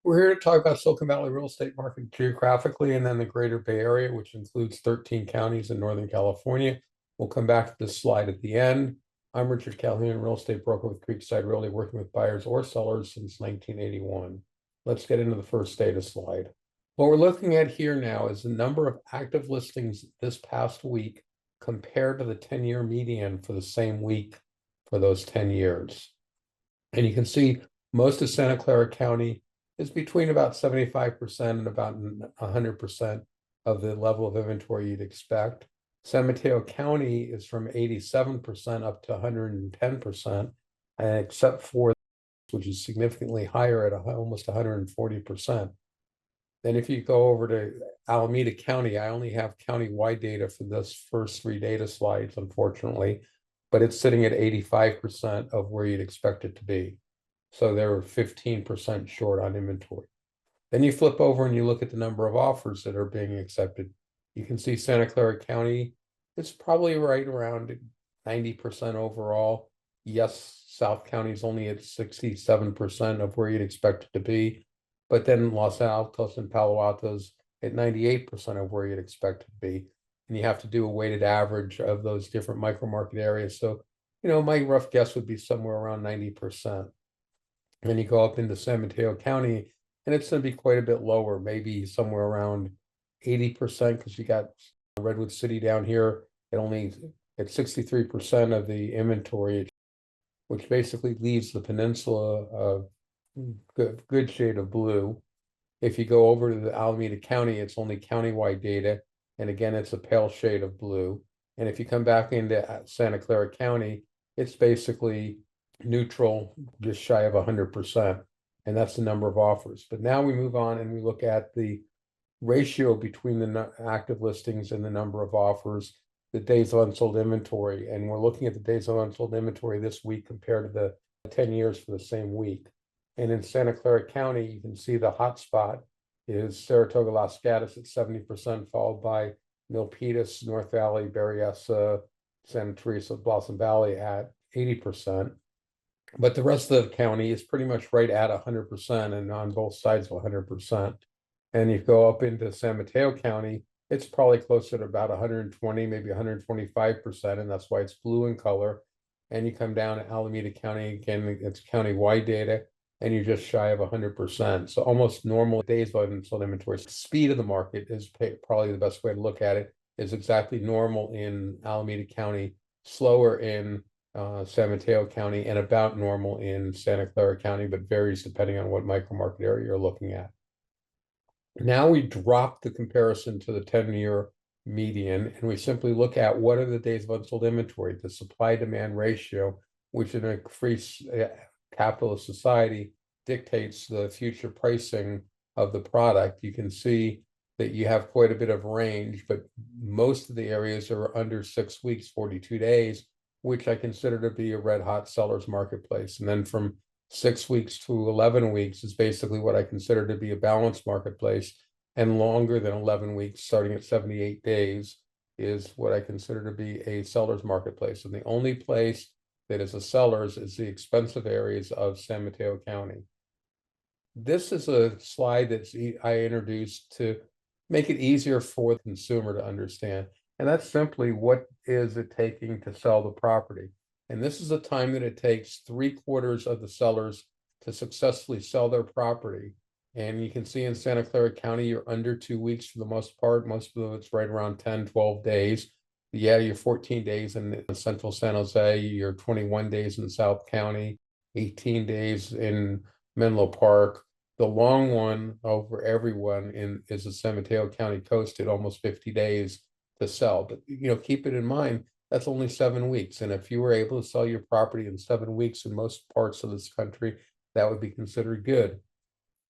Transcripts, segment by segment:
We're here to talk about Silicon Valley real estate market geographically, and then the greater Bay Area, which includes 13 counties in Northern California. We'll come back to this slide at the end. I'm Richard Calhoun, real estate broker with Creekside Realty, working with buyers or sellers since 1981. Let's get into the first data slide. What we're looking at here now is the number of active listings this past week compared to the 10-year median for the same week for those 10 years. And you can see most of Santa Clara County is between about 75% and about 100% of the level of inventory you'd expect. San Mateo County is from 87% up to 110%, and except for which is significantly higher at almost 140%. Then if you go over to Alameda County, I only have county-wide data for this first three data slides, unfortunately, but it's sitting at 85% of where you'd expect it to be. So they're 15% short on inventory. Then you flip over and you look at the number of offers that are being accepted. You can see Santa Clara County, it's probably right around 90% overall. Yes, South County is only at 67% of where you'd expect it to be. But then Los Altos and Palo Alto's at 98% of where you'd expect it to be. And you have to do a weighted average of those different micro market areas. So, my rough guess would be somewhere around 90%. And then you go up into San Mateo County, and it's going to be quite a bit lower, maybe somewhere around 80%, because you got Redwood City down here at 63% of the inventory, which basically leaves the peninsula a good shade of blue. If you go over to the Alameda County, it's only countywide data, and again, it's a pale shade of blue. And if you come back into Santa Clara County, it's basically neutral, just shy of 100%, and that's the number of offers. But now we move on and we look at the ratio between the active listings and the number of offers, the days of unsold inventory, and we're looking at the days of unsold inventory this week compared to the 10 years for the same week. And in Santa Clara County, you can see the hot spot is Saratoga Las Gatos at 70%, followed by Milpitas, North Valley, Berryessa, Santa Teresa, Blossom Valley at 80%. But the rest of the county is pretty much right at 100% and on both sides of 100%. And you go up into San Mateo County, it's probably closer to about 120, maybe 125%, and that's why it's blue in color. And you come down to Alameda County, again, it's county-wide data, and you're just shy of 100%. So almost normal days of unsold inventory. Speed of the market is probably the best way to look at it, is exactly normal in Alameda County, slower in San Mateo County, and about normal in Santa Clara County, but varies depending on what micro market area you're looking at. Now we drop the comparison to the 10-year median, and we simply look at what are the days of unsold inventory, the supply-demand ratio, which in a free capitalist society dictates the future pricing of the product. You can see that you have quite a bit of range, but most of the areas are under 6 weeks, 42 days, which I consider to be a red hot seller's marketplace. And then from 6 weeks to 11 weeks is basically what I consider to be a balanced marketplace. And longer than 11 weeks, starting at 78 days, is what I consider to be a seller's marketplace. And the only place that is a seller's is the expensive areas of San Mateo County. This is a slide that I introduced to make it easier for the consumer to understand. And that's simply what is it taking to sell the property. And this is the time that it takes 3/4 of the sellers to successfully sell their property. And you can see in Santa Clara County, you're under 2 weeks for the most part. Most of it's right around 10, 12 days. Yeah, you're 14 days in Central San Jose, you're 21 days in South County, 18 days in Menlo Park. The long one over everyone is the San Mateo County coast at almost 50 days to sell. But keep it in mind, that's only 7 weeks. And if you were able to sell your property in 7 weeks in most parts of this country, that would be considered good.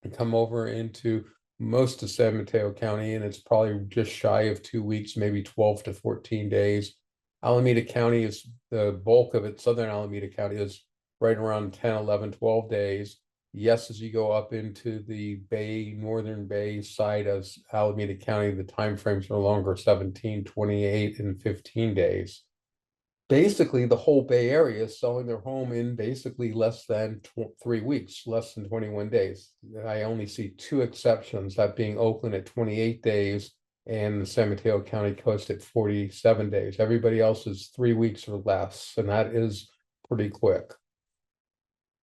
And come over into most of San Mateo County, and it's probably just shy of 2 weeks, maybe 12 to 14 days. Alameda County is the bulk of it. Southern Alameda County is right around 10, 11, 12 days. Yes, as you go up into the northern Bay side of Alameda County, the time frames are longer, 17, 28, and 15 days. basically the whole Bay Area is selling their home in basically less than 3 weeks, less than 21 days. I only see two exceptions, that being Oakland at 28 days and the San Mateo County coast at 47 days. Everybody else is 3 weeks or less, and that is pretty quick.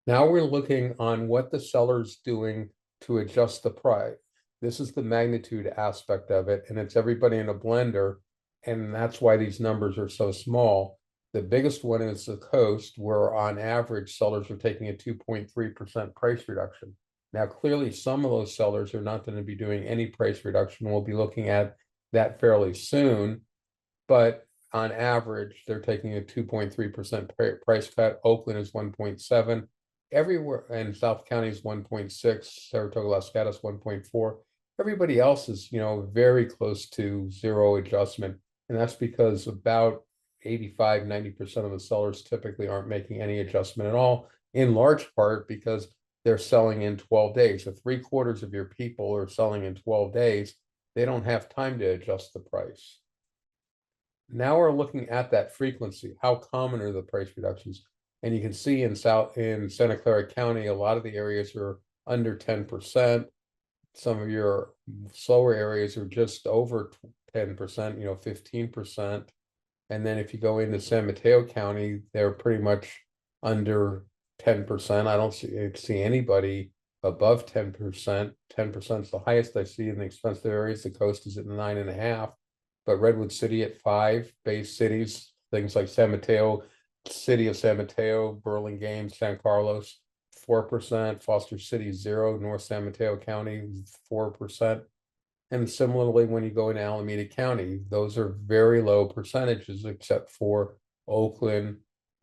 Now we're looking on what the seller's doing to adjust the price. This is the magnitude aspect of it, and it's everybody in a blender, and that's why these numbers are so small. The biggest one is the coast, where on average, sellers are taking a 2.3% price reduction. Now, clearly, some of those sellers are not going to be doing any price reduction. We'll be looking at that fairly soon, but on average, they're taking a 2.3% price cut. Oakland is 1.7. Everywhere, and South County is 1.6, Saratoga Las Gatas 1.4. Everybody else is, very close to zero adjustment. And that's because about 85–90% of the sellers typically aren't making any adjustment at all, in large part because they're selling in 12 days. If 3/4 of your people are selling in 12 days, they don't have time to adjust the price. Now we're looking at that frequency. How common are the price reductions? And you can see in Santa Clara County, a lot of the areas are under 10%. Some of your slower areas are just over 10%, 15%. And then if you go into San Mateo County, they're pretty much under 10%. I don't see anybody above 10%. 10% is the highest I see in the expensive areas. The coast is at 9.5%, but Redwood City at 5%. Base cities, things like San Mateo, City of San Mateo, Burlingame, San Carlos, 4%. Foster City 0%. North San Mateo County 4%. And similarly, when you go into Alameda County, those are very low percentages, except for Oakland,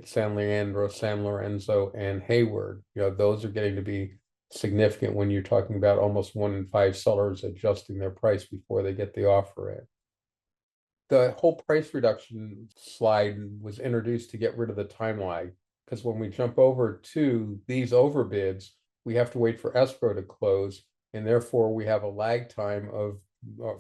San Leandro, San Lorenzo, and Hayward. Those are getting to be significant when you're talking about almost 1 in 5 sellers adjusting their price before they get the offer in. The whole price reduction slide was introduced to get rid of the time lag, because when we jump over to these overbids, we have to wait for escrow to close, and therefore we have a lag time of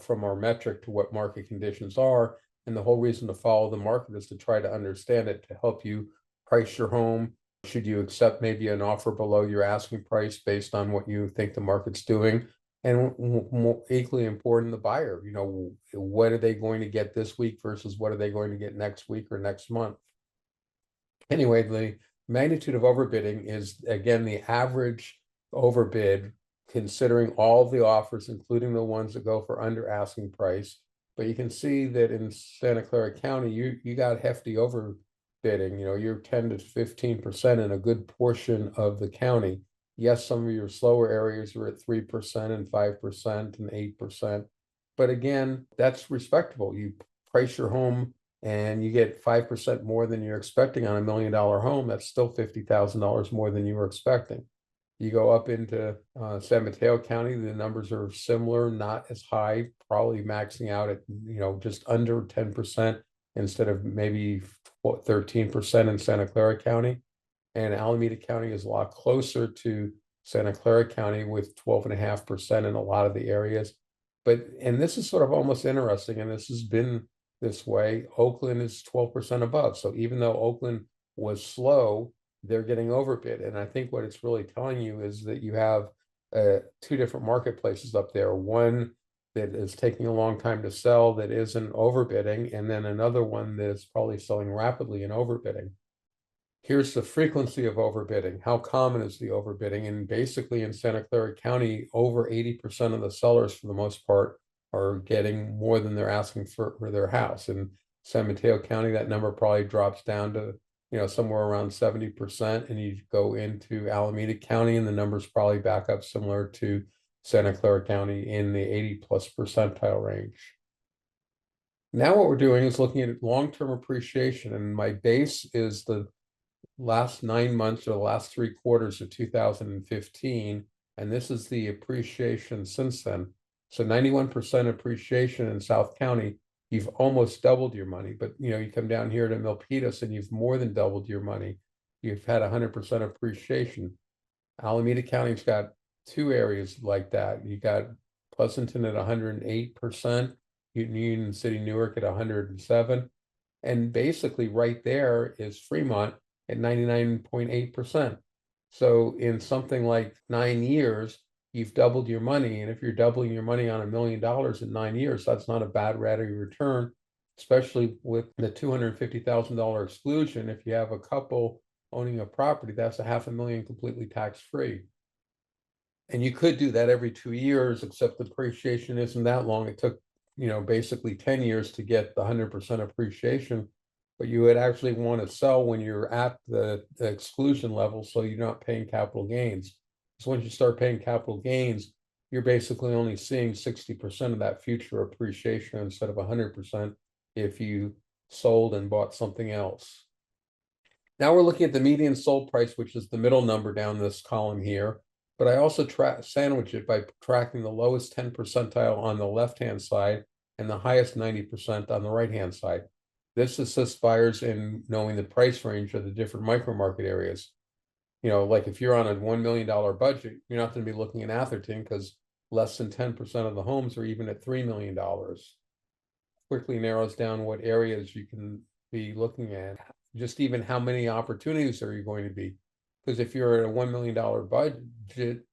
from our metric to what market conditions are. And the whole reason to follow the market is to try to understand it, to help you price your home. Should you accept maybe an offer below your asking price based on what you think the market's doing? And equally important, the buyer, what are they going to get this week versus what are they going to get next week or next month? Anyway, the magnitude of overbidding is, again, the average overbid, considering all the offers, including the ones that go for under asking price. But you can see that in Santa Clara County, you got hefty overbidding. You're 10 to 15% in a good portion of the county. Yes, some of your slower areas are at 3% and 5% and 8%. But again, that's respectable. You price your home and you get 5% more than you're expecting on $1 million home. That's still $50,000 more than you were expecting. You go up into San Mateo County, the numbers are similar, not as high, probably maxing out at, just under 10% instead of maybe 13% in Santa Clara County. And Alameda County is a lot closer to Santa Clara County with 12.5% in a lot of the areas. And this is sort of almost interesting, and this has been this way. Oakland is 12% above. So even though Oakland was slow, they're getting overbid. And I think what it's really telling you is that you have two different marketplaces up there. One that is taking a long time to sell that isn't overbidding, and then another one that is probably selling rapidly and overbidding. Here's the frequency of overbidding. How common is the overbidding? And basically in Santa Clara County, over 80% of the sellers, for the most part, are getting more than they're asking for their house. In San Mateo County, that number probably drops down to, somewhere around 70%. And you go into Alameda County and the numbers probably back up similar to Santa Clara County in the 80+ percentile range. Now what we're doing is looking at long-term appreciation, and my base is the last 9 months or the last 3/4 of 2015, and this is the appreciation since then. So 91% appreciation in South County, you've almost doubled your money. But you come down here to Milpitas and you've more than doubled your money. You've had 100% appreciation. Alameda County's got two areas like that. You got Pleasanton at 108%, Union City, Newark at 107. And basically right there is Fremont at 99.8%. So in something like 9 years, you've doubled your money. And if you're doubling your money on $1 million in 9 years, that's not a bad rate of return, especially with the $250,000 exclusion. If you have a couple owning a property, that's $500,000 completely tax-free. And you could do that every 2 years, except the appreciation isn't that long. It took, basically 10 years to get the 100% appreciation. But you would actually want to sell when you're at the exclusion level, so you're not paying capital gains. So once you start paying capital gains, you're basically only seeing 60% of that future appreciation instead of 100% if you sold and bought something else. Now we're looking at the median sold price, which is the middle number down this column here. But I also sandwich it by tracking the lowest 10 percentile on the left-hand side and the highest 90% on the right-hand side. This assists buyers in knowing the price range of the different micro market areas. Like if you're on a $1 million budget, you're not going to be looking at Atherton because less than 10% of the homes are even at $3 million. Quickly narrows down what areas you can be looking at. Just even how many opportunities are you going to be? Because if you're at a $1 million budget,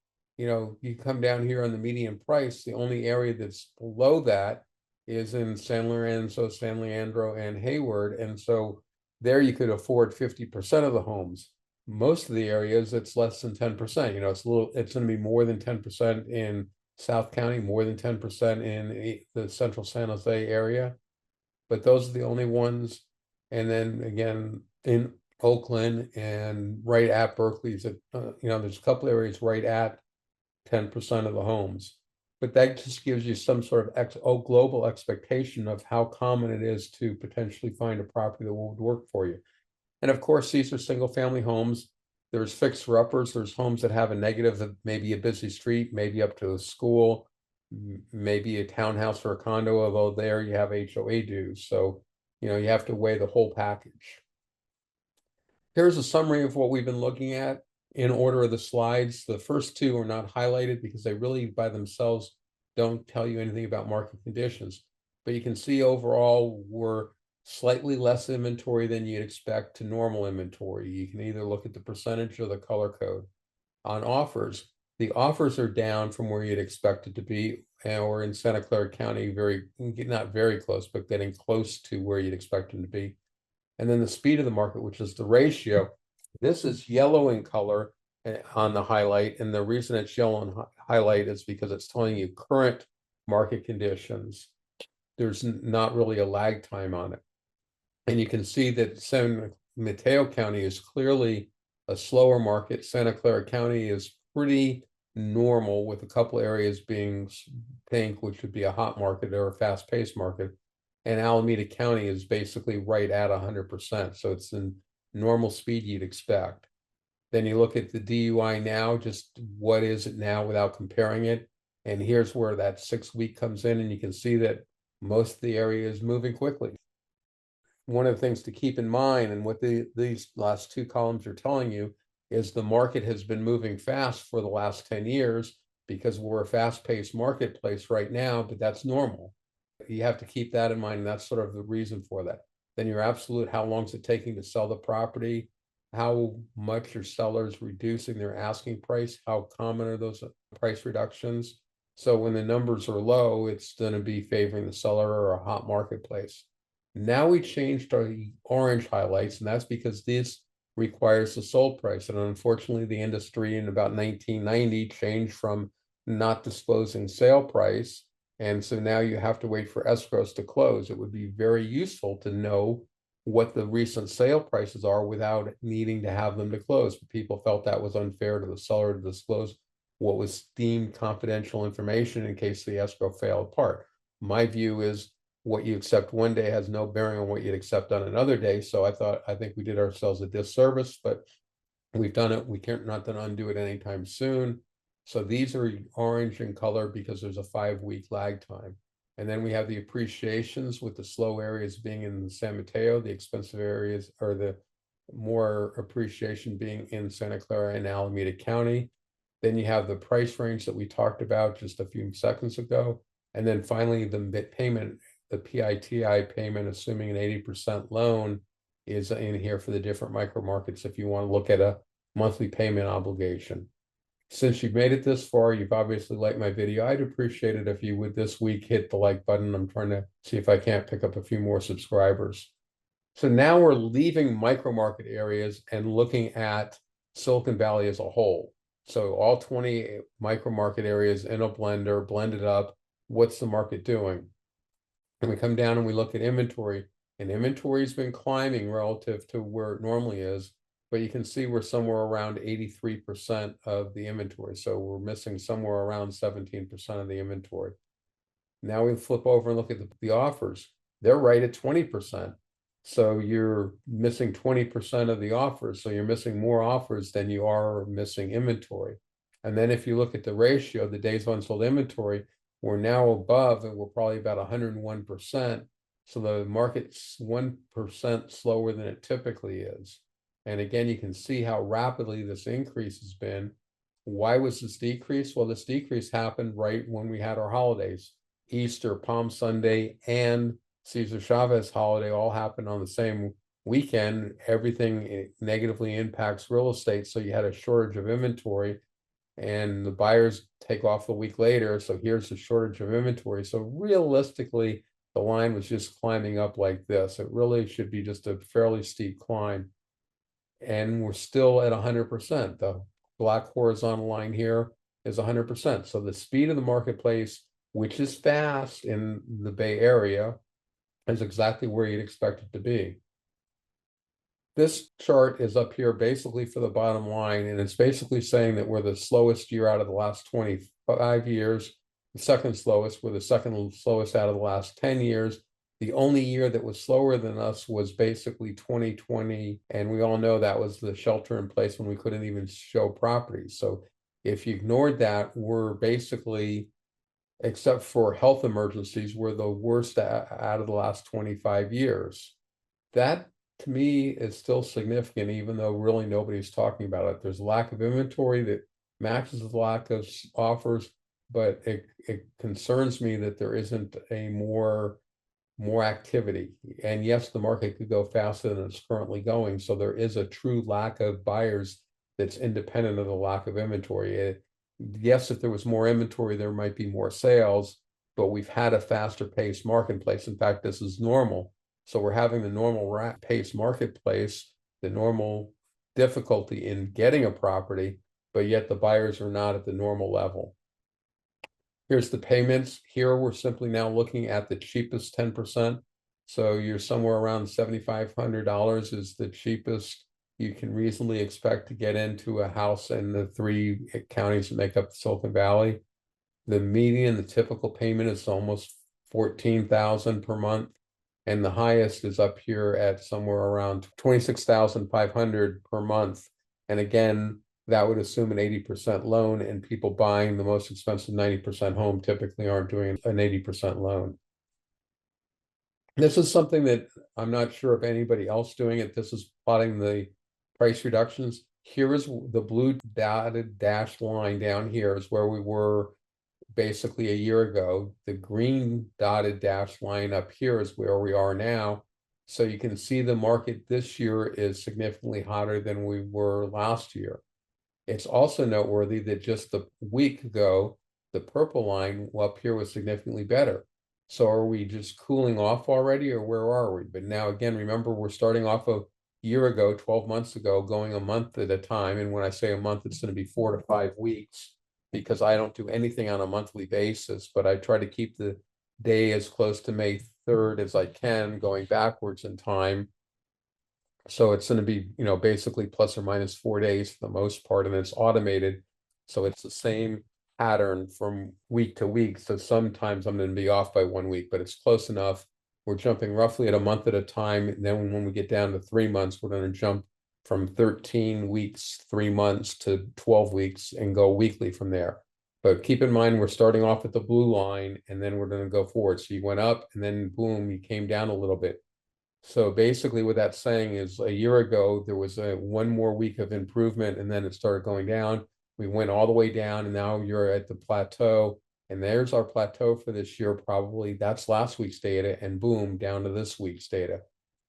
you come down here on the median price, the only area that's below that is in San Lorenzo, San Leandro, and Hayward. And so there you could afford 50% of the homes. Most of the areas, it's less than 10%. It's going to be more than 10% in South County, more than 10% in the central San Jose area. But those are the only ones. And then again, in Oakland and right at Berkeley, there's a couple areas right at 10% of the homes. But that just gives you some sort of global expectation of how common it is to potentially find a property that would work for you. And of course, these are single family homes. There's fixer-uppers. There's homes that have a negative of maybe a busy street, maybe up to a school, maybe a townhouse or a condo, although there you have HOA dues. So, you have to weigh the whole package. Here's a summary of what we've been looking at in order of the slides. The first two are not highlighted because they really by themselves don't tell you anything about market conditions. But you can see overall we're slightly less inventory than you'd expect to normal inventory. You can either look at the percentage or the color code. On offers, the offers are down from where you'd expect it to be, or in Santa Clara County, not very close, but getting close to where you'd expect them to be. And then the speed of the market, which is the ratio. This is yellow in color on the highlight. And the reason it's yellow in highlight is because it's telling you current market conditions. There's not really a lag time on it. And you can see that San Mateo County is clearly a slower market. Santa Clara County is pretty normal, with a couple areas being pink, which would be a hot market or a fast-paced market. And Alameda County is basically right at 100%. So it's the normal speed you'd expect. Then you look at the DUI now, just what is it now without comparing it. And here's where that 6-week comes in, and you can see that most of the area is moving quickly. One of the things to keep in mind, and what these last two columns are telling you, is the market has been moving fast for the last 10 years because we're a fast-paced marketplace right now, but that's normal. You have to keep that in mind, and that's sort of the reason for that. Then your absolute, how long is it taking to sell the property? How much are sellers reducing their asking price? How common are those price reductions? So when the numbers are low, it's going to be favoring the seller or a hot marketplace. Now we changed our orange highlights, and that's because this requires the sold price. And unfortunately, the industry in about 1990 changed from not disclosing sale price. And so now you have to wait for escrows to close. It would be very useful to know what the recent sale prices are without needing to have them to close. But people felt that was unfair to the seller to disclose what was deemed confidential information in case the escrow fell apart. My view is what you accept one day has no bearing on what you'd accept on another day. So I think we did ourselves a disservice, but we've done it. We can't not to undo it anytime soon. So these are orange in color because there's a 5-week lag time. And then we have the appreciations, with the slow areas being in San Mateo, the expensive areas, or the more appreciation being in Santa Clara and Alameda County. Then you have the price range that we talked about just a few seconds ago. And then finally, the payment the PITI payment, assuming an 80% loan, is in here for the different micro markets if you want to look at a monthly payment obligation. Since you've made it this far, you've obviously liked my video. I'd appreciate it if you would this week hit the like button. I'm trying to see if I can't pick up a few more subscribers. So now we're leaving micro market areas and looking at Silicon Valley as a whole. So all 20 micro market areas in a blender, blended up. What's the market doing? And we come down and we look at inventory, and inventory has been climbing relative to where it normally is, but you can see we're somewhere around 83% of the inventory. So we're missing somewhere around 17% of the inventory. Now we flip over and look at the offers. They're right at 20%. So you're missing 20% of the offers. So you're missing more offers than you are missing inventory. And then if you look at the ratio, the days on sold inventory, we're now above, and we're probably about 101%. So the market's 1% slower than it typically is. And again, you can see how rapidly this increase has been. Why was this decrease? Well, this decrease happened right when we had our holidays. Easter, Palm Sunday, and Cesar Chavez holiday all happened on the same weekend. Everything negatively impacts real estate. So you had a shortage of inventory, and the buyers take off a week later. So here's the shortage of inventory. So realistically, the line was just climbing up like this. It really should be just a fairly steep climb. And we're still at 100%. The black horizontal line here is 100%. So the speed of the marketplace, which is fast in the Bay Area, is exactly where you'd expect it to be. This chart is up here basically for the bottom line, and it's basically saying that we're the slowest year out of the last 25 years, the second slowest, we're the second slowest out of the last 10 years. The only year that was slower than us was basically 2020, and we all know that was the shelter in place when we couldn't even show properties. So if you ignored that, we're basically, except for health emergencies, we're the worst out of the last 25 years. That, to me, is still significant, even though really nobody's talking about it. There's a lack of inventory that matches the lack of offers, but it concerns me that there isn't a more activity. And yes, the market could go faster than it's currently going. So there is a true lack of buyers that's independent of the lack of inventory. Yes, if there was more inventory, there might be more sales, but we've had a faster paced marketplace. In fact, this is normal. So we're having the normal pace marketplace, the normal difficulty in getting a property, but yet the buyers are not at the normal level. Here's the payments. Here we're simply now looking at the cheapest 10%. So you're somewhere around $7,500 is the cheapest you can reasonably expect to get into a house in the 3 counties that make up the Silicon Valley. The median, the typical payment is almost $14,000 per month. And the highest is up here at somewhere around $26,500 per month. And again, that would assume an 80% loan, and people buying the most expensive 90% home typically aren't doing an 80% loan. This is something that I'm not sure if anybody else doing it. This is plotting the price reductions. Here is the blue dotted dashed line down here is where we were basically a year ago. The green dotted dashed line up here is where we are now. So you can see the market this year is significantly hotter than we were last year. It's also noteworthy that just a week ago, the purple line up here was significantly better. So are we just cooling off already, or where are we? But now again, remember, we're starting off a year ago, 12 months ago, going a month at a time. And when I say a month, it's going to be 4 to 5 weeks, because I don't do anything on a monthly basis, but I try to keep the day as close to May 3rd as I can, going backwards in time. So it's going to be, basically plus or minus 4 days for the most part, and it's automated. So it's the same pattern from week to week. So sometimes I'm going to be off by 1 week, but it's close enough. We're jumping roughly at a month at a time. And then when we get down to 3 months, we're going to jump from 13 weeks, 3 months to 12 weeks and go weekly from there. But keep in mind, we're starting off at the blue line, and then we're going to go forward. So you went up, and then boom, you came down a little bit. So basically what that's saying is a year ago, there was one more week of improvement, and then it started going down. We went all the way down, and now you're at the plateau. And there's our plateau for this year, probably that's last week's data, and boom, down to this week's data.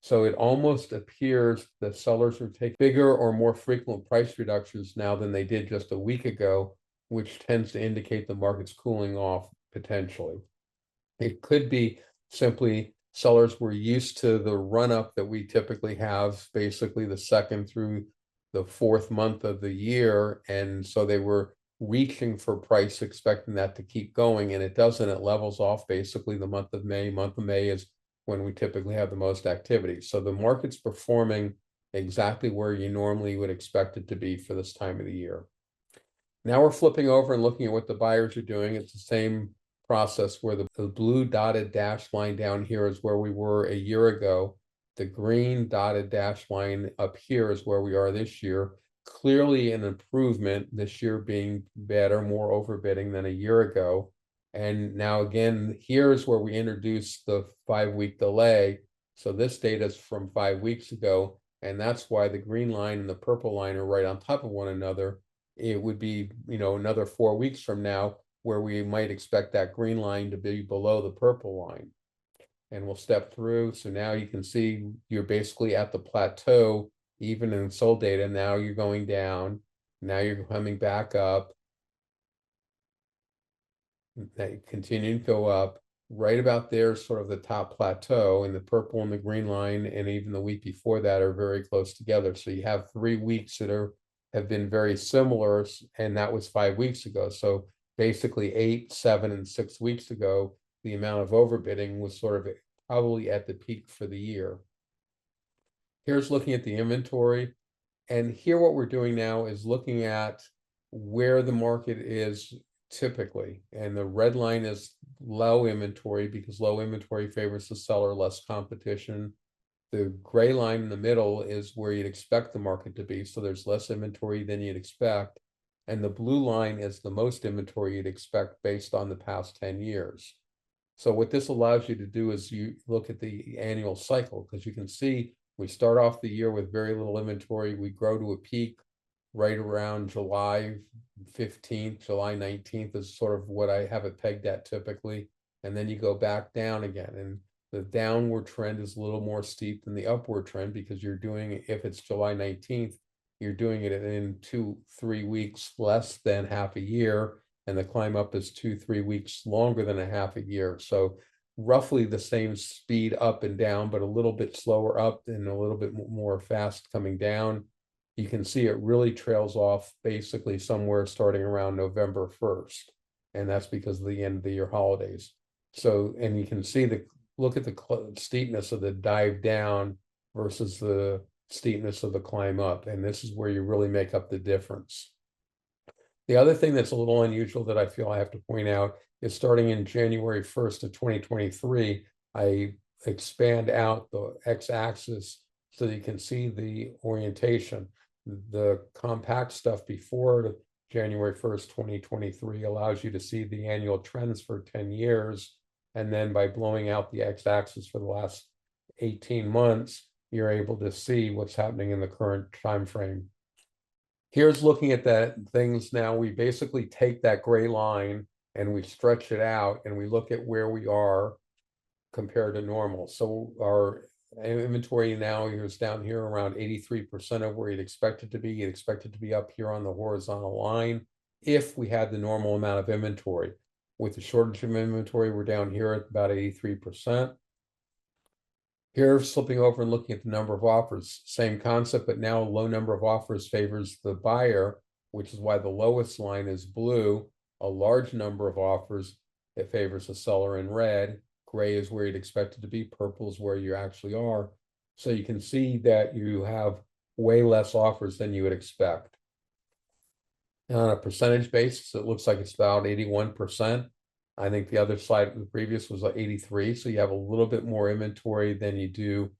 So it almost appears that sellers are taking bigger or more frequent price reductions now than they did just a week ago, which tends to indicate the market's cooling off potentially. It could be simply sellers were used to the run up that we typically have, basically the second through the fourth month of the year. And so they were reaching for price, expecting that to keep going, and it doesn't. It levels off basically the month of May. Month of May is when we typically have the most activity. So the market's performing exactly where you normally would expect it to be for this time of the year. Now we're flipping over and looking at what the buyers are doing. It's the same process where the blue dotted dash line down here is where we were a year ago. The green dotted dash line up here is where we are this year. Clearly an improvement this year, being better, more overbidding than a year ago. And now again, here's where we introduce the 5-week delay. So this data is from 5 weeks ago, and that's why the green line and the purple line are right on top of one another. It would be, another 4 weeks from now where we might expect that green line to be below the purple line. And we'll step through. So now you can see you're basically at the plateau, even in sold data. Now you're going down. Now you're coming back up. That continue to go up. Right about there, sort of the top plateau, and the purple and the green line, and even the week before that are very close together. So you have 3 weeks that have been very similar, and that was 5 weeks ago. So basically 8, 7, and 6 weeks ago, the amount of overbidding was sort of probably at the peak for the year. Here's looking at the inventory. And here what we're doing now is looking at where the market is typically. And the red line is low inventory, because low inventory favors the seller, less competition. The gray line in the middle is where you'd expect the market to be. So there's less inventory than you'd expect. And the blue line is the most inventory you'd expect based on the past 10 years. So what this allows you to do is you look at the annual cycle, because you can see we start off the year with very little inventory. We grow to a peak right around July 15th, July 19th is sort of what I have it pegged at typically. And then you go back down again. And the downward trend is a little more steep than the upward trend, because you're doing, if it's July 19th, you're doing it in 2-3 weeks less than half a year. And the climb up is 2-3 weeks longer than a half a year. So roughly the same speed up and down, but a little bit slower up and a little bit more fast coming down. You can see it really trails off basically somewhere starting around November 1st. And that's because of the end of the year holidays. So, and you can see look at the steepness of the dive down versus the steepness of the climb up. And this is where you really make up the difference. The other thing that's a little unusual that I feel I have to point out is starting in January 1st of 2023, I expand out the x-axis so that you can see the orientation. The compact stuff before January 1st, 2023 allows you to see the annual trends for 10 years. And then by blowing out the x-axis for the last 18 months, you're able to see what's happening in the current time frame. Here's looking at that things now. We basically take that gray line and we stretch it out, and we look at where we are compared to normal. So our inventory now is down here around 83% of where you'd expect it to be. You'd expect it to be up here on the horizontal line if we had the normal amount of inventory. With the shortage of inventory, we're down here at about 83%. Here, slipping over and looking at the number of offers, same concept, but now a low number of offers favors the buyer, which is why the lowest line is blue. A large number of offers, it favors the seller in red. Gray is where you'd expect it to be. Purple is where you actually are. So you can see that you have way less offers than you would expect. Now, on a percentage basis, it looks like it's about 81%. I think the other slide, the previous was like 83. So you have a little bit more inventory than you do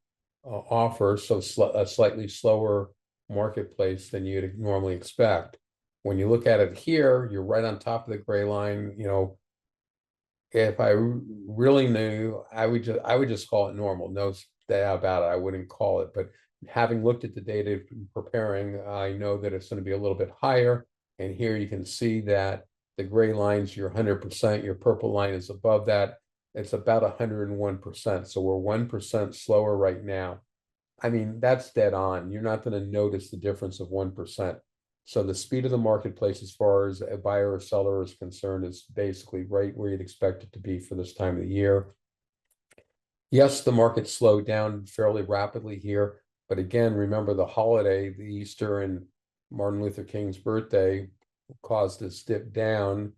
offers. So a slightly slower marketplace than you'd normally expect. When you look at it here, you're right on top of the gray line. If I really knew, I would just call it normal. No doubt about it. I wouldn't call it. But having looked at the data preparing, I know that it's going to be a little bit higher. And here you can see that The gray line's your 100%, your purple line is above that. It's about 101%. So we're 1% slower right now. I mean, that's dead on. You're not going to notice the difference of 1%. So the speed of the marketplace, as far as a buyer or seller is concerned, is basically right where you'd expect it to be for this time of the year. Yes, the market slowed down fairly rapidly here, but again, remember the holiday, the Easter and Martin Luther King's birthday caused this dip down.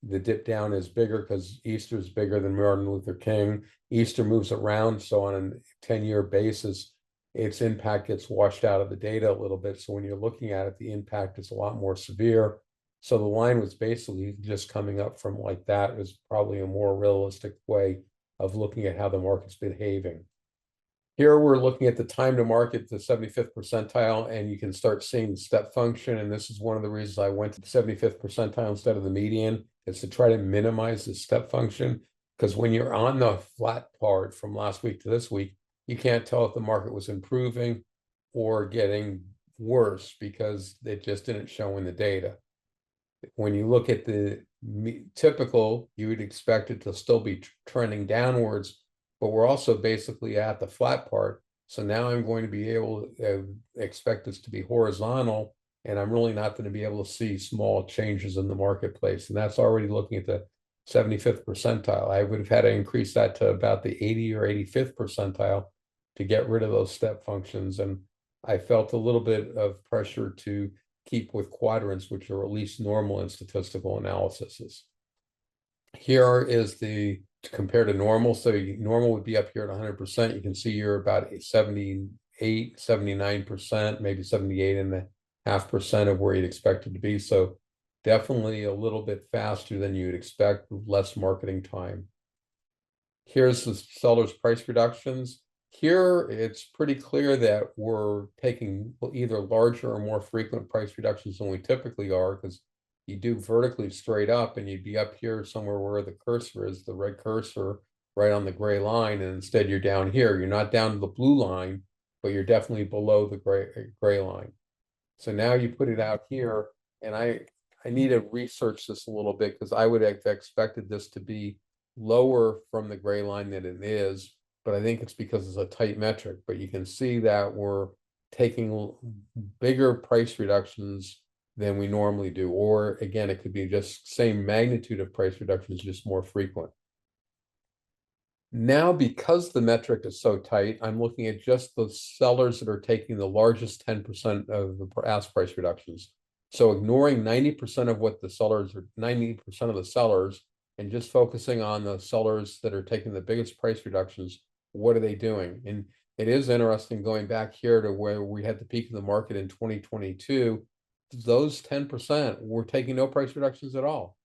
The dip down is bigger because Easter is bigger than Martin Luther King. Easter moves around, so on a 10-year basis, its impact gets washed out of the data a little bit. So when you're looking at it, the impact is a lot more severe. So the line was basically just coming up from like that. It was probably a more realistic way of looking at how the market's behaving. Here we're looking at the time to market, the 75th percentile, and you can start seeing the step function. And this is one of the reasons I went to the 75th percentile instead of the median, is to try to minimize the step function. Because when you're on the flat part from last week to this week, you can't tell if the market was improving or getting worse because it just didn't show in the data. When you look at the typical, you would expect it to still be trending downwards, but we're also basically at the flat part. So now I'm going to be able to expect this to be horizontal, and I'm really not going to be able to see small changes in the marketplace. And that's already looking at the 75th percentile. I would have had to increase that to about the 80 or 85th percentile to get rid of those step functions. And I felt a little bit of pressure to keep with quadrants, which are at least normal in statistical analyses. Here is the compared to normal. So normal would be up here at 100%. You can see you're about 78, 79%, maybe 78.5% of where you'd expect it to be. So definitely a little bit faster than you'd expect, less marketing time. Here's the seller's price reductions. Here, it's pretty clear that we're taking either larger or more frequent price reductions than we typically are, because you do vertically straight up and you'd be up here somewhere where the cursor is, the red cursor, right on the gray line, and instead you're down here. You're not down to the blue line, but you're definitely below the gray line. So now you put it out here, and I need to research this a little bit because I would have expected this to be lower from the gray line than it is, but I think it's because it's a tight metric. But you can see that we're taking bigger price reductions than we normally do, or again, it could be just same magnitude of price reductions, just more frequent. Now, because the metric is so tight, I'm looking at just the sellers that are taking the largest 10% of the ask price reductions. So ignoring 90% of what the sellers are, 90% of the sellers, and just focusing on the sellers that are taking the biggest price reductions, what are they doing? And it is interesting going back here to where we had the peak of the market in 2022, those 10% were taking no price reductions at all.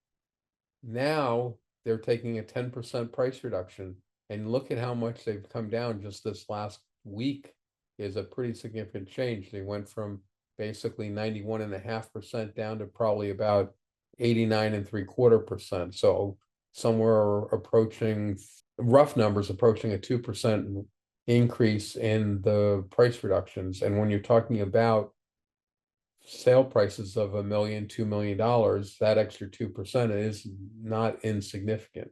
Now they're taking a 10% price reduction. And look at how much they've come down just this last week is a pretty significant change. They went from basically 91.5% down to probably about 89.75%. So somewhere approaching, rough numbers, approaching a 2% increase in the price reductions. And when you're talking about sale prices of $1 million, $2 million, that extra 2% is not insignificant.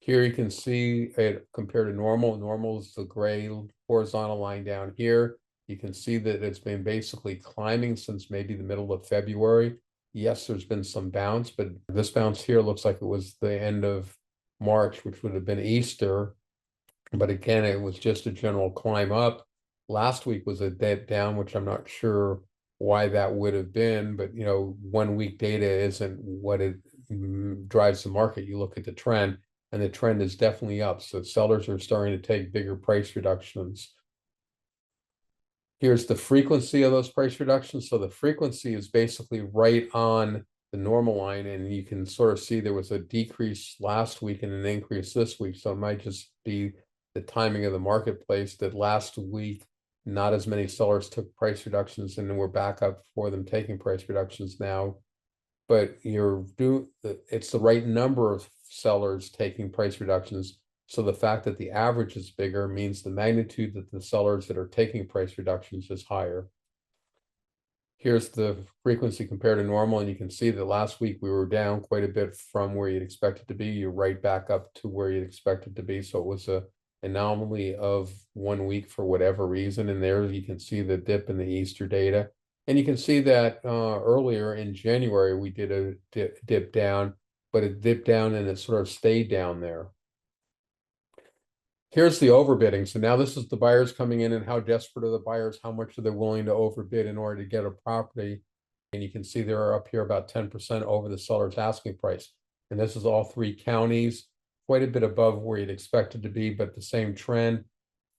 Here you can see it compared to normal. Normal is the gray horizontal line down here. You can see that it's been basically climbing since maybe the middle of February. Yes, there's been some bounce, but this bounce here looks like it was the end of March, which would have been Easter. But again, it was just a general climb up. Last week was a dead down, which I'm not sure why that would have been, but 1 week data isn't what it drives the market. You look at the trend, and the trend is definitely up. So sellers are starting to take bigger price reductions. Here's the frequency of those price reductions. So the frequency is basically right on the normal line, and you can sort of see there was a decrease last week and an increase this week. So it might just be the timing of the marketplace that last week not as many sellers took price reductions, and then we're back up for them taking price reductions now. But it's the right number of sellers taking price reductions. So the fact that the average is bigger means the magnitude that the sellers that are taking price reductions is higher. Here's the frequency compared to normal, and you can see that last week we were down quite a bit from where you'd expect it to be. You're right back up to where you'd expect it to be. So it was a anomaly of 1 week for whatever reason. And there you can see the dip in the Easter data. And you can see that earlier in January, we did a dip down, but it dipped down and it sort of stayed down there. Here's the overbidding. So now this is the buyers coming in and how desperate are the buyers, how much are they willing to overbid in order to get a property. And you can see they're up here about 10% over the seller's asking price. And this is all 3 counties, quite a bit above where you'd expect it to be, but the same trend.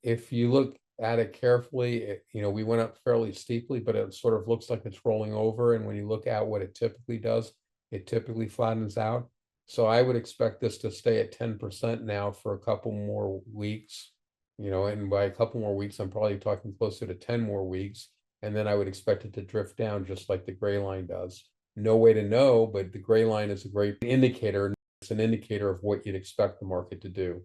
If you look at it carefully, we went up fairly steeply, but it sort of looks like it's rolling over. And when you look at what it typically does, it typically flattens out. So I would expect this to stay at 10% now for a couple more weeks, and by a couple more weeks, I'm probably talking closer to 10 more weeks. And then I would expect it to drift down just like the gray line does. No way to know, but the gray line is a great indicator. It's an indicator of what you'd expect the market to do.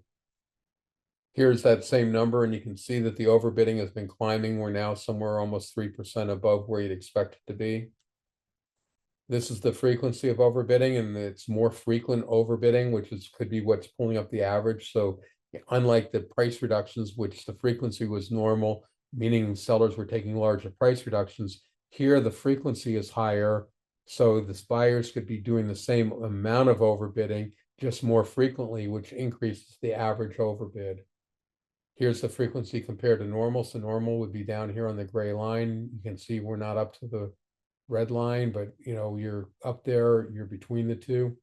Here's that same number, and you can see that the overbidding has been climbing. We're now somewhere almost 3% above where you'd expect it to be. This is the frequency of overbidding, and it's more frequent overbidding, which could be what's pulling up the average. So unlike the price reductions, which the frequency was normal, meaning sellers were taking larger price reductions, here the frequency is higher. So the buyers could be doing the same amount of overbidding, just more frequently, which increases the average overbid. Here's the frequency compared to normal. So normal would be down here on the gray line. You can see we're not up to the red line, but you're up there, you're between the two.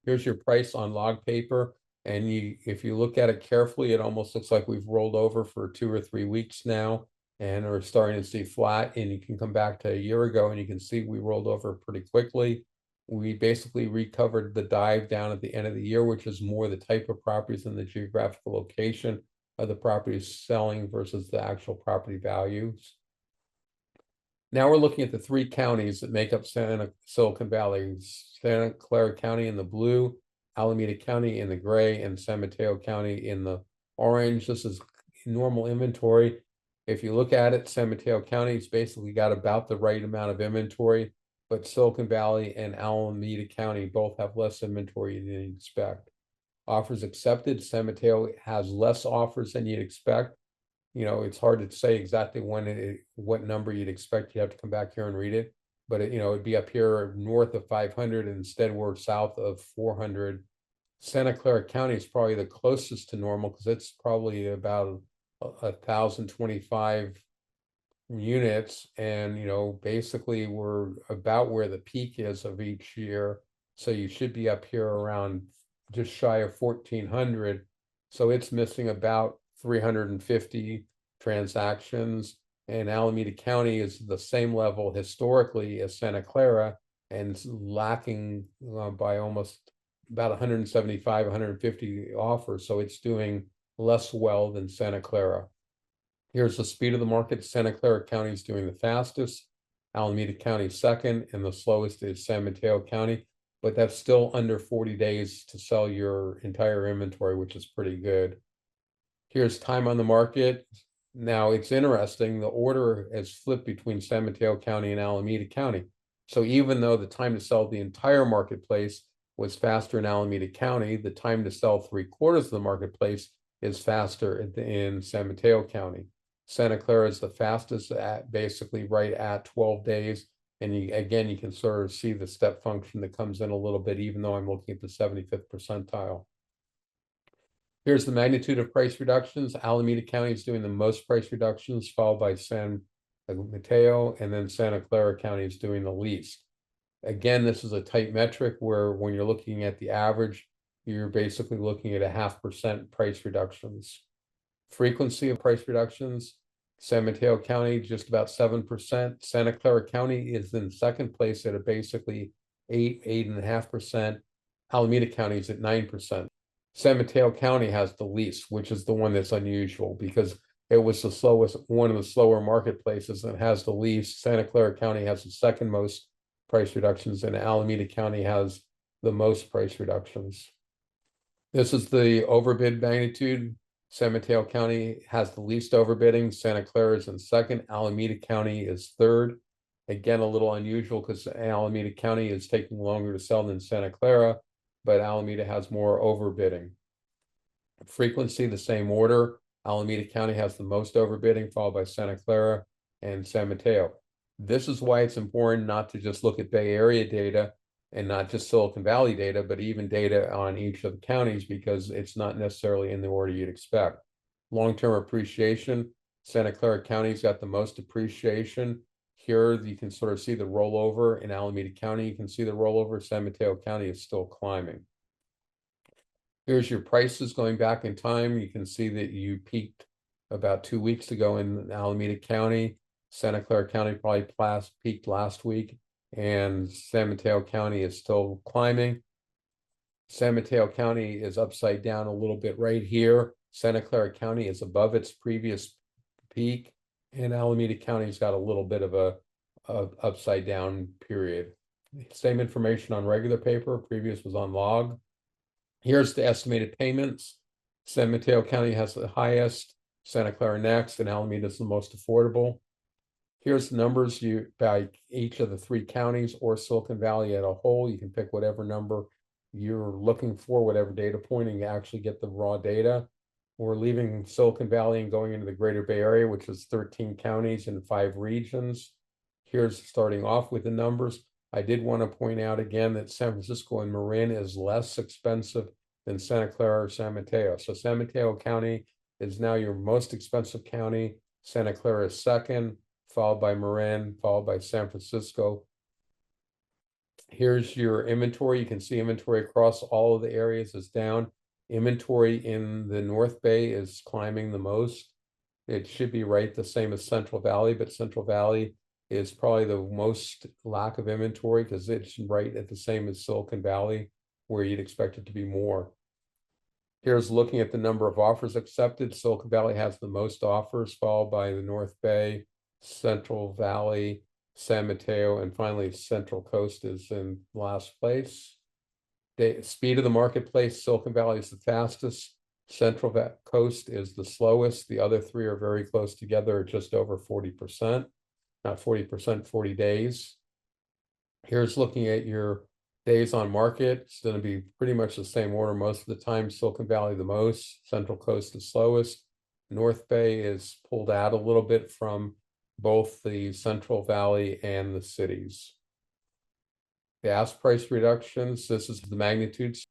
Here's your price on log paper. And if you look at it carefully, it almost looks like we've rolled over for 2 or 3 weeks now and are starting to see flat. And you can come back to a year ago and you can see we rolled over pretty quickly. We basically recovered the dive down at the end of the year, which is more the type of properties and the geographical location of the properties selling versus the actual property values. Now we're looking at the 3 counties that make up Silicon Valley: Santa Clara County in the blue, Alameda County in the gray, and San Mateo County in the orange. This is normal inventory. If you look at it, San Mateo County's basically got about the right amount of inventory, but Silicon Valley and Alameda County both have less inventory than you'd expect. Offers accepted: San Mateo has less offers than you'd expect. It's hard to say exactly what number you'd expect. You have to come back here and read it, but it'd be up here north of 500, and instead we're south of 400. Santa Clara County is probably the closest to normal because it's probably about 1,025 units, and basically we're about where the peak is of each year. So you should be up here around just shy of 1,400. So it's missing about 350 transactions, and Alameda County is the same level historically as Santa Clara, and it's lacking by almost about 175, 150 offers. So it's doing less well than Santa Clara. Here's the speed of the market. Santa Clara County is doing the fastest, Alameda County second, and the slowest is San Mateo County. But that's still under 40 days to sell your entire inventory, which is pretty good. Here's time on the market. Now it's interesting, the order has flipped between San Mateo County and Alameda County. So even though the time to sell the entire marketplace was faster in Alameda County, the time to sell 3/4 of the marketplace is faster in San Mateo County. Santa Clara is the fastest at basically right at 12 days. And you can sort of see the step function that comes in a little bit, even though I'm looking at the 75th percentile. Here's the magnitude of price reductions. Alameda County is doing the most price reductions, followed by San Mateo, and then Santa Clara County is doing the least. Again, this is a tight metric where when you're looking at the average, you're basically looking at 0.5% price reductions. Frequency of price reductions: San Mateo County, just about 7%. Santa Clara County is in second place at basically 8.5%. Alameda County is at 9%. San Mateo County has the least, which is the one that's unusual because it was the slowest, one of the slower marketplaces, and has the least. Santa Clara County has the second most price reductions, and Alameda County has the most price reductions. This is the overbid magnitude. San Mateo County has the least overbidding. Santa Clara is in second. Alameda County is third. Again, a little unusual because Alameda County is taking longer to sell than Santa Clara, but Alameda has more overbidding. Frequency, the same order. Alameda County has the most overbidding, followed by Santa Clara and San Mateo. This is why it's important not to just look at Bay Area data and not just Silicon Valley data, but even data on each of the counties, because it's not necessarily in the order you'd expect. Long-term appreciation, Santa Clara County's got the most appreciation. Here you can sort of see the rollover. In Alameda County, you can see the rollover. San Mateo County is still climbing. Here's your prices going back in time. You can see that you peaked about 2 weeks ago in Alameda County. Santa Clara County probably peaked last week, and San Mateo County is still climbing. San Mateo County is upside down a little bit right here. Santa Clara County is above its previous peak, and Alameda County's got a little bit of a upside down period. Same information on regular paper. Previous was on log. Here's the estimated payments. San Mateo County has the highest, Santa Clara next, and Alameda is the most affordable. Here's the numbers by each of the 3 counties or Silicon Valley as a whole. You can pick whatever number you're looking for, whatever data point, and you actually get the raw data. We're leaving Silicon Valley and going into the greater Bay Area, which is 13 counties and 5 regions. Here's starting off with the numbers. I did want to point out again that San Francisco and Marin is less expensive than Santa Clara or San Mateo. So San Mateo County is now your most expensive county. Santa Clara is second, followed by Marin, followed by San Francisco. Here's your inventory. You can see inventory across all of the areas is down. Inventory in the North Bay is climbing the most. It should be right the same as Central Valley, but Central Valley is probably the most lack of inventory because it's right at the same as Silicon Valley, where you'd expect it to be more. Here's looking at the number of offers accepted. Silicon Valley has the most offers, followed by the North Bay, Central Valley, San Mateo, and finally Central Coast is in last place. The speed of the marketplace, Silicon Valley is the fastest. Central Coast is the slowest. The other 3 are very close together, just over 40%. Not 40%, 40 days. Here's looking at your days on market. It's going to be pretty much the same order most of the time. Silicon Valley the most, Central Coast the slowest. North Bay is pulled out a little bit from both the Central Valley and the cities. Gas price reductions, this is the magnitudes.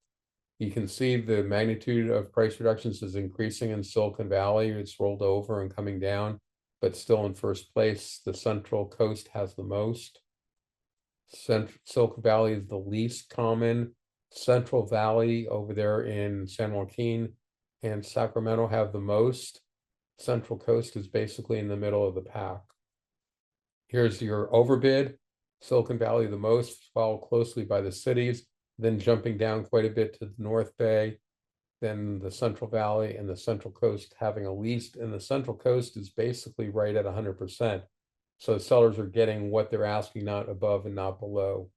You can see the magnitude of price reductions is increasing in Silicon Valley. It's rolled over and coming down, but still in first place. The Central Coast has the most. Silicon Valley is the least common. Central Valley over there in San Joaquin and Sacramento have the most. Central Coast is basically in the middle of the pack. Here's your overbid. Silicon Valley the most, followed closely by the cities, then jumping down quite a bit to the North Bay, then the Central Valley and the Central Coast having a least, and the Central Coast is basically right at 100%. So sellers are getting what they're asking, not above and not below.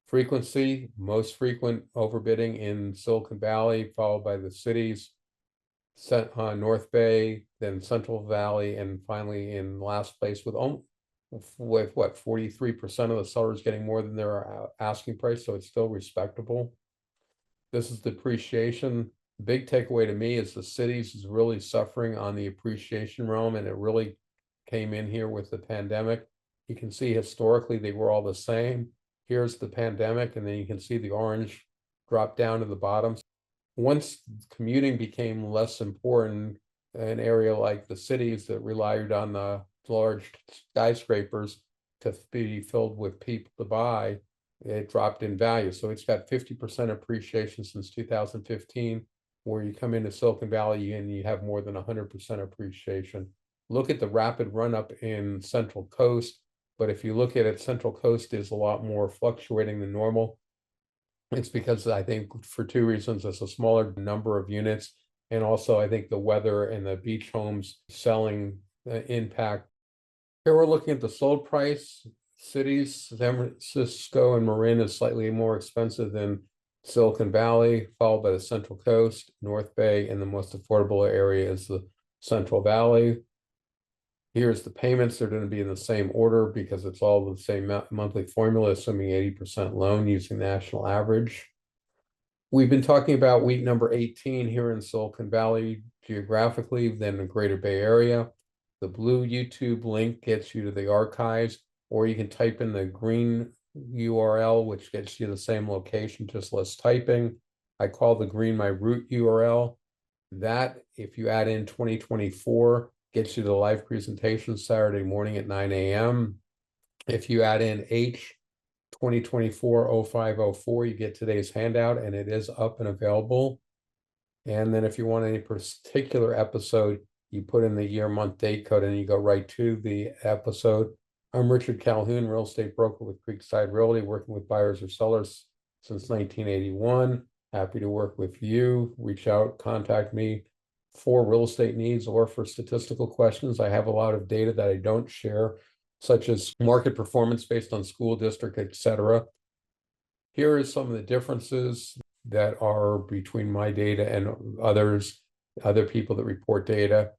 Frequency, most frequent overbidding in Silicon Valley, followed by the cities, North Bay, then Central Valley, and finally in last place with what, 43% of the sellers getting more than their asking price, so it's still respectable. This is the appreciation. The big takeaway to me is the cities is really suffering on the appreciation realm, and it really came in here with the pandemic. You can see historically they were all the same. Here's the pandemic, and then you can see the orange drop down to the bottom. Once commuting became less important, an area like the cities that relied on the large skyscrapers to be filled with people to buy, it dropped in value. So it's got 50% appreciation since 2015, where you come into Silicon Valley and you have more than 100% appreciation. Look at the rapid run up in Central Coast, but if you look at it, Central Coast is a lot more fluctuating than normal. It's because I think for 2 reasons, it's a smaller number of units, and also I think the weather and the beach homes selling impact. Here we're looking at the sold price. Cities, San Francisco and Marin is slightly more expensive than Silicon Valley, followed by the Central Coast, North Bay, and the most affordable area is the Central Valley. Here's the payments. They're going to be in the same order because it's all the same monthly formula, assuming 80% loan using national average. We've been talking about week number 18 here in Silicon Valley geographically, then the Greater Bay Area. The blue YouTube link gets you to the archives, or you can type in the green URL, which gets you the same location, just less typing. I call the green my root URL. That, if you add in 2024, gets you the live presentation Saturday morning at 9 a.m. If you add in H 2024-0504, you get today's handout, and it is up and available. And then if you want any particular episode, you put in the year, month, date code, and you go right to the episode. I'm Richard Calhoun, real estate broker with Creekside Realty, working with buyers or sellers since 1981. Happy to work with you. Reach out, contact me for real estate needs or for statistical questions. I have a lot of data that I don't share, such as market performance based on school district, etc. Here is some of the differences that are between my data and other people that report data.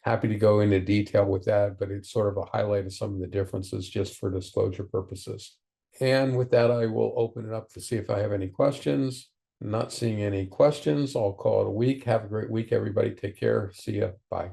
Happy to go into detail with that, but it's sort of a highlight of some of the differences just for disclosure purposes. And with that, I will open it up to see if I have any questions. Not seeing any questions, I'll call it a week. Have a great week, everybody. Take care. See ya. Bye.